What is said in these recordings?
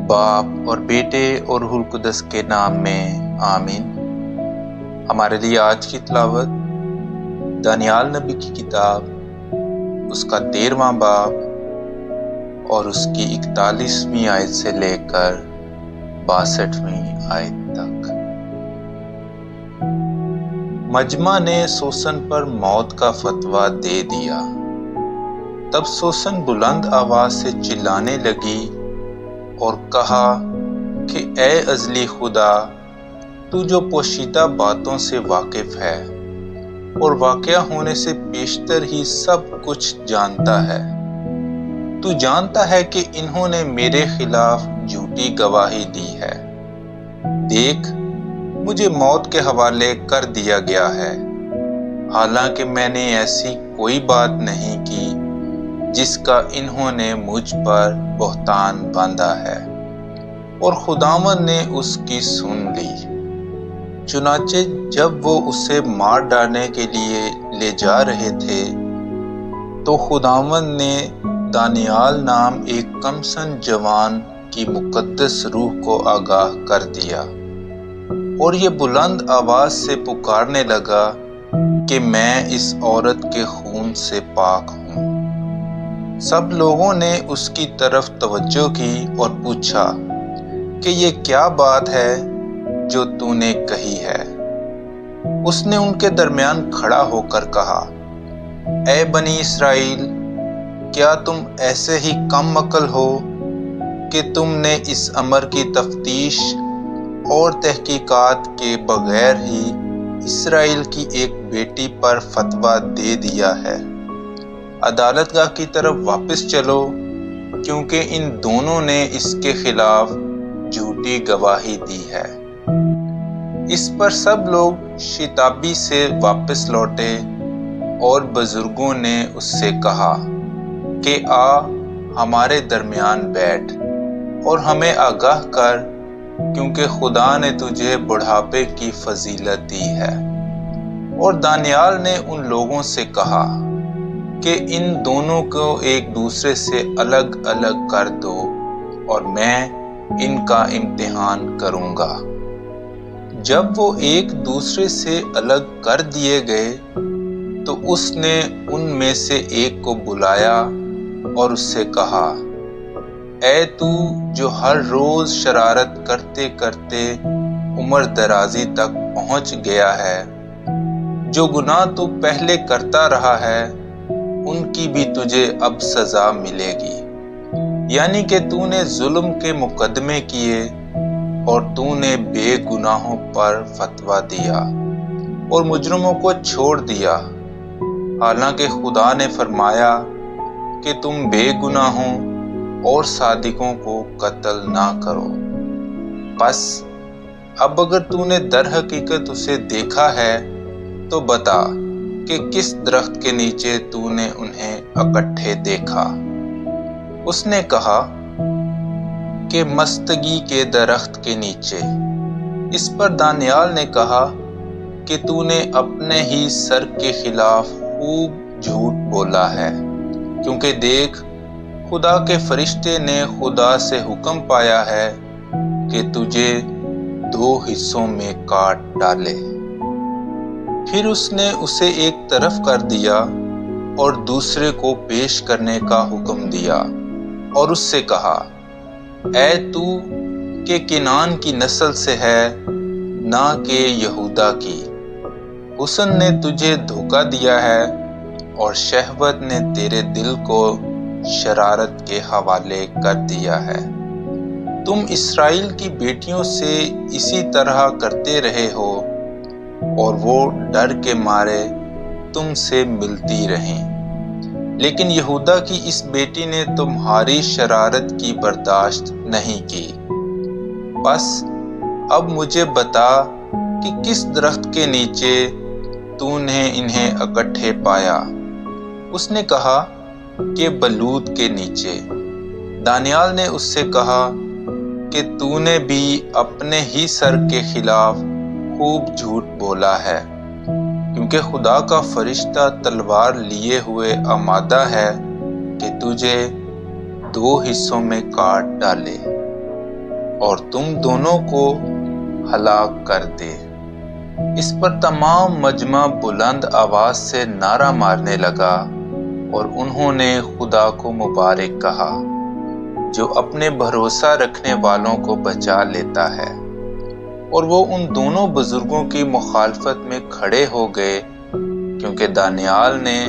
باپ اور بیٹے اور روح القدس کے نام میں آمین۔ ہمارے لیے آج کی تلاوت دانیال نبی کی کتاب، اس کا 13واں باب اور اس کی 41ویں آیت سے لے کر 62ویں آیت تک۔ مجمع نے سوسن پر موت کا فتویٰ دے دیا۔ تب سوسن بلند آواز سے چلانے لگی اور کہا کہ اے ازلی خدا، تو جو پوشیدہ باتوں سے واقف ہے اور واقعہ ہونے سے پیشتر ہی سب کچھ جانتا ہے، تو جانتا ہے کہ انہوں نے میرے خلاف جھوٹی گواہی دی ہے۔ دیکھ، مجھے موت کے حوالے کر دیا گیا ہے، حالانکہ میں نے ایسی کوئی بات نہیں کی جس کا انہوں نے مجھ پر بہتان باندھا ہے، اور خداوند نے اس کی سن لی۔ چنانچہ جب وہ اسے مار ڈالنے کے لیے لے جا رہے تھے تو خداوند نے دانیال نام ایک کمسن جوان کی مقدس روح کو آگاہ کر دیا، اور یہ بلند آواز سے پکارنے لگا کہ میں اس عورت کے خون سے پاک ہوں۔ سب لوگوں نے اس کی طرف توجہ کی اور پوچھا کہ یہ کیا بات ہے جو تو نے کہی ہے؟ اس نے ان کے درمیان کھڑا ہو کر کہا، اے بنی اسرائیل، کیا تم ایسے ہی کم عقل ہو کہ تم نے اس امر کی تفتیش اور تحقیقات کے بغیر ہی اسرائیل کی ایک بیٹی پر فتویٰ دے دیا ہے؟ عدالت گاہ کی طرف واپس چلو، کیونکہ ان دونوں نے اس کے خلاف جھوٹی گواہی دی ہے۔ اس پر سب لوگ شتابی سے واپس لوٹے، اور بزرگوں نے اس سے کہا کہ آ ہمارے درمیان بیٹھ اور ہمیں آگاہ کر، کیونکہ خدا نے تجھے بڑھاپے کی فضیلت دی ہے۔ اور دانیال نے ان لوگوں سے کہا کہ ان دونوں کو ایک دوسرے سے الگ الگ کر دو، اور میں ان کا امتحان کروں گا۔ جب وہ ایک دوسرے سے الگ کر دیے گئے تو اس نے ان میں سے ایک کو بلایا اور اس سے کہا، اے تو جو ہر روز شرارت کرتے کرتے عمر درازی تک پہنچ گیا ہے، جو گناہ تو پہلے کرتا رہا ہے ان کی بھی تجھے اب سزا ملے گی، یعنی کہ تو نے ظلم کے مقدمے کیے اور تو نے بے گناہوں پر فتویٰ دیا اور مجرموں کو چھوڑ دیا، حالانکہ خدا نے فرمایا کہ تم بے گناہوں اور صادقوں کو قتل نہ کرو۔ بس اب اگر تو نے در حقیقت اسے دیکھا ہے تو بتا کہ کس درخت کے نیچے تو نے انہیں اکٹھے دیکھا؟ اس نے کہا کہ مستگی کے درخت کے نیچے۔ اس پر دانیال نے کہا کہ تو نے اپنے ہی سر کے خلاف خوب جھوٹ بولا ہے، کیونکہ دیکھ، خدا کے فرشتے نے خدا سے حکم پایا ہے کہ تجھے 2 حصوں میں کاٹ ڈالے۔ پھر اس نے اسے ایک طرف کر دیا اور دوسرے کو پیش کرنے کا حکم دیا، اور اس سے کہا، اے تو کہ کنعان کی نسل سے ہے، نہ کہ یہودا کی، حسن نے تجھے دھوکہ دیا ہے اور شہوت نے تیرے دل کو شرارت کے حوالے کر دیا ہے۔ تم اسرائیل کی بیٹیوں سے اسی طرح کرتے رہے ہو، اور وہ ڈر کے مارے تم سے ملتی رہیں، لیکن یہودا کی اس بیٹی نے تمہاری شرارت کی برداشت نہیں کی۔ بس اب مجھے بتا کہ کس درخت کے نیچے تو نے انہیں اکٹھے پایا؟ اس نے کہا کہ بلوت کے نیچے۔ دانیال نے اس سے کہا کہ تو نے بھی اپنے ہی سر کے خلاف خوب جھوٹ بولا ہے، کیونکہ خدا کا فرشتہ تلوار لیے ہوئے آمادہ ہے کہ تجھے 2 حصوں میں کاٹ ڈالے۔ اور تم دونوں کو ہلاک کر دے۔ اس پر تمام مجمع بلند آواز سے نعرہ مارنے لگا اور انہوں نے خدا کو مبارک کہا جو اپنے بھروسہ رکھنے والوں کو بچا لیتا ہے۔ اور وہ ان دونوں بزرگوں کی مخالفت میں کھڑے ہو گئے کیونکہ دانیال نے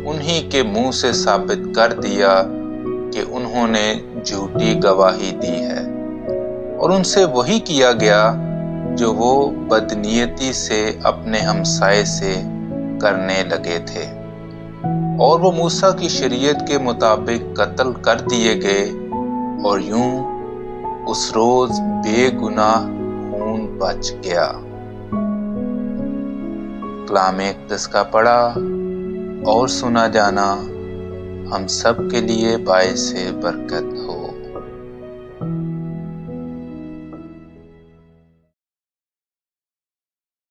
انہی کے منہ سے ثابت کر دیا کہ انہوں نے جھوٹی گواہی دی ہے، اور ان سے وہی کیا گیا جو وہ بدنیتی سے اپنے ہمسائے سے کرنے لگے تھے، اور وہ موسیٰ کی شریعت کے مطابق قتل کر دیے گئے، اور یوں اس روز بے گناہ خون بچ گیا۔ کلام اقدس کا پڑھا اور سنا جانا ہم سب کے لیے باعث برکت ہو۔